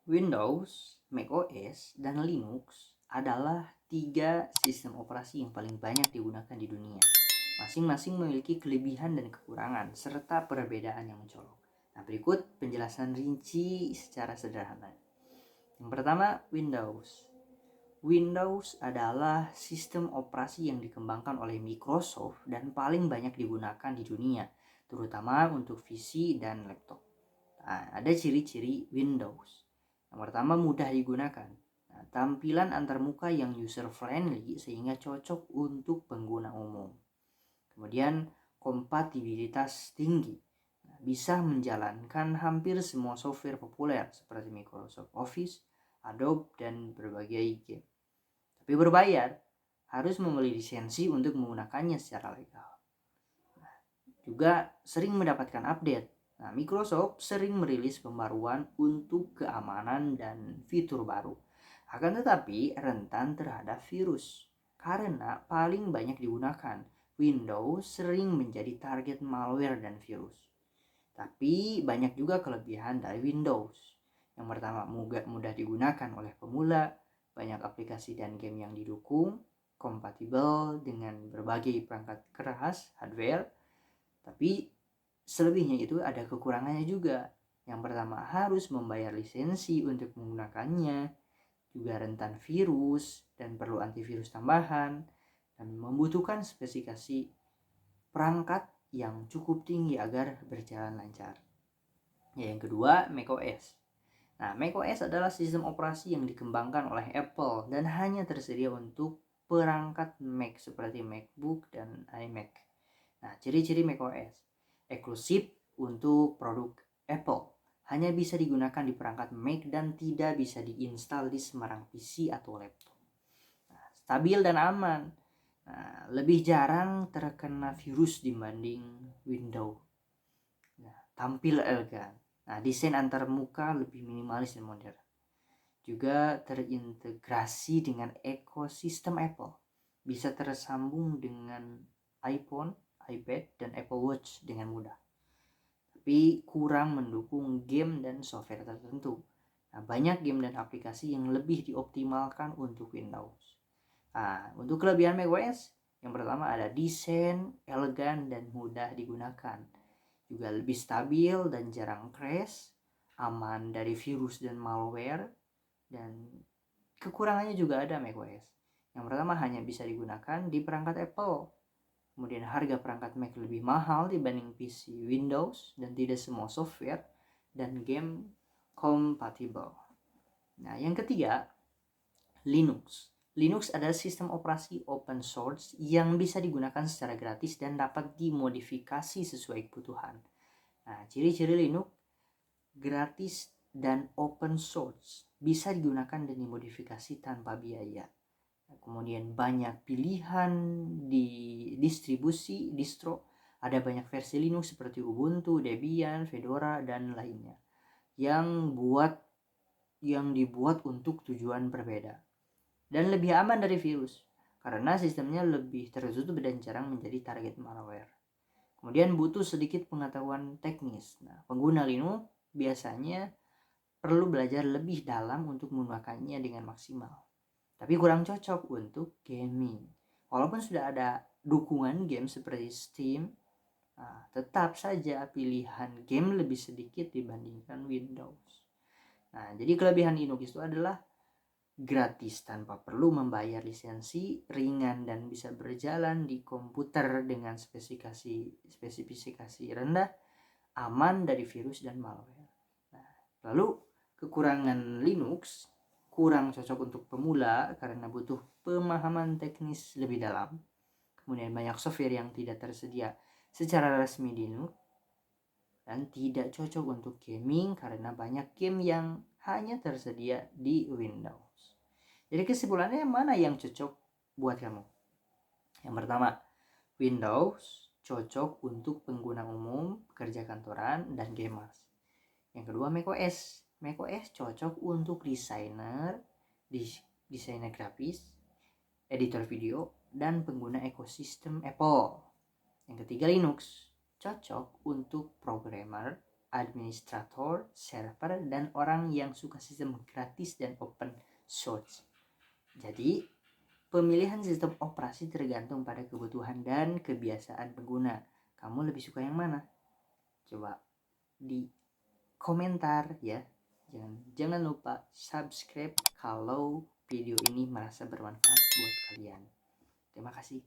Windows, macOS, dan Linux adalah 3 sistem operasi yang paling banyak digunakan di dunia. Masing-masing memiliki kelebihan dan kekurangan, serta perbedaan yang mencolok. Nah, berikut penjelasan rinci secara sederhana. Yang pertama, Windows. Windows adalah sistem operasi yang dikembangkan oleh Microsoft dan paling banyak digunakan di dunia, terutama untuk PC dan laptop. Nah, ada ciri-ciri Windows. Yang pertama, mudah digunakan. Nah, tampilan antarmuka yang user-friendly sehingga cocok untuk pengguna umum. Kemudian, kompatibilitas tinggi. Nah, bisa menjalankan hampir semua software populer seperti Microsoft Office, Adobe, dan berbagai game. Tapi berbayar, harus membeli lisensi untuk menggunakannya secara legal. Nah, juga sering mendapatkan update. Nah, Microsoft sering merilis pembaruan untuk keamanan dan fitur baru. Akan tetapi rentan terhadap virus. Karena paling banyak digunakan, Windows sering menjadi target malware dan virus. Tapi banyak juga kelebihan dari Windows. Yang pertama, mudah digunakan oleh pemula, banyak aplikasi dan game yang didukung, kompatibel dengan berbagai perangkat keras, hardware. Tapi selebihnya itu ada kekurangannya juga. Yang pertama, harus membayar lisensi untuk menggunakannya, juga rentan virus dan perlu antivirus tambahan, dan membutuhkan spesifikasi perangkat yang cukup tinggi agar berjalan lancar. Yang kedua, macOS. Nah, macOS adalah sistem operasi yang dikembangkan oleh Apple dan hanya tersedia untuk perangkat Mac seperti MacBook dan iMac. Nah, ciri-ciri macOS. Eksklusif untuk produk Apple. Hanya bisa digunakan di perangkat Mac dan tidak bisa diinstal di sembarang PC atau laptop. Nah, stabil dan aman. Nah, lebih jarang terkena virus dibanding Windows. Nah, tampil elegan. Nah, desain antarmuka lebih minimalis dan modern. Juga terintegrasi dengan ekosistem Apple. Bisa tersambung dengan iPhone, iPad, dan Apple Watch dengan mudah. Tapi kurang mendukung game dan software tertentu. Nah, banyak game dan aplikasi yang lebih dioptimalkan untuk Windows. Nah, untuk kelebihan macOS, yang pertama ada desain elegan dan mudah digunakan. Juga lebih stabil dan jarang crash, aman dari virus dan malware, dan kekurangannya juga ada macOS. Yang pertama, hanya bisa digunakan di perangkat Apple. Kemudian harga perangkat Mac lebih mahal dibanding PC Windows dan tidak semua software dan game kompatibel. Nah, yang ketiga, Linux. Linux adalah sistem operasi open source yang bisa digunakan secara gratis dan dapat dimodifikasi sesuai kebutuhan. Nah, ciri-ciri Linux gratis dan open source, bisa digunakan dan dimodifikasi tanpa biaya. Kemudian banyak pilihan di distribusi distro, ada banyak versi Linux seperti Ubuntu, Debian, Fedora, dan lainnya yang dibuat untuk tujuan berbeda dan lebih aman dari virus karena sistemnya lebih tertutup dan jarang menjadi target malware. Kemudian butuh sedikit pengetahuan teknis. Nah, pengguna Linux biasanya perlu belajar lebih dalam untuk menggunakannya dengan maksimal. Tapi kurang cocok untuk gaming. Walaupun sudah ada dukungan game seperti Steam, tetap saja pilihan game lebih sedikit dibandingkan Windows. Nah, jadi kelebihan Linux itu adalah gratis tanpa perlu membayar lisensi, ringan dan bisa berjalan di komputer dengan spesifikasi rendah, aman dari virus dan malware. Nah, lalu kekurangan Linux kurang cocok untuk pemula karena butuh pemahaman teknis lebih dalam. Kemudian banyak software yang tidak tersedia secara resmi di Linux dan tidak cocok untuk gaming karena banyak game yang hanya tersedia di Windows. Jadi kesimpulannya mana yang cocok buat kamu? Yang pertama, Windows cocok untuk pengguna umum, pekerja kantoran, dan gamers. Yang kedua, macOS. macOS cocok untuk desainer grafis, editor video, dan pengguna ekosistem Apple. Yang ketiga, Linux cocok untuk programmer, administrator, server, dan orang yang suka sistem gratis dan open source. Jadi, pemilihan sistem operasi tergantung pada kebutuhan dan kebiasaan pengguna. Kamu lebih suka yang mana? Coba di komentar ya. Jangan lupa subscribe kalau video ini merasa bermanfaat buat kalian. Terima kasih.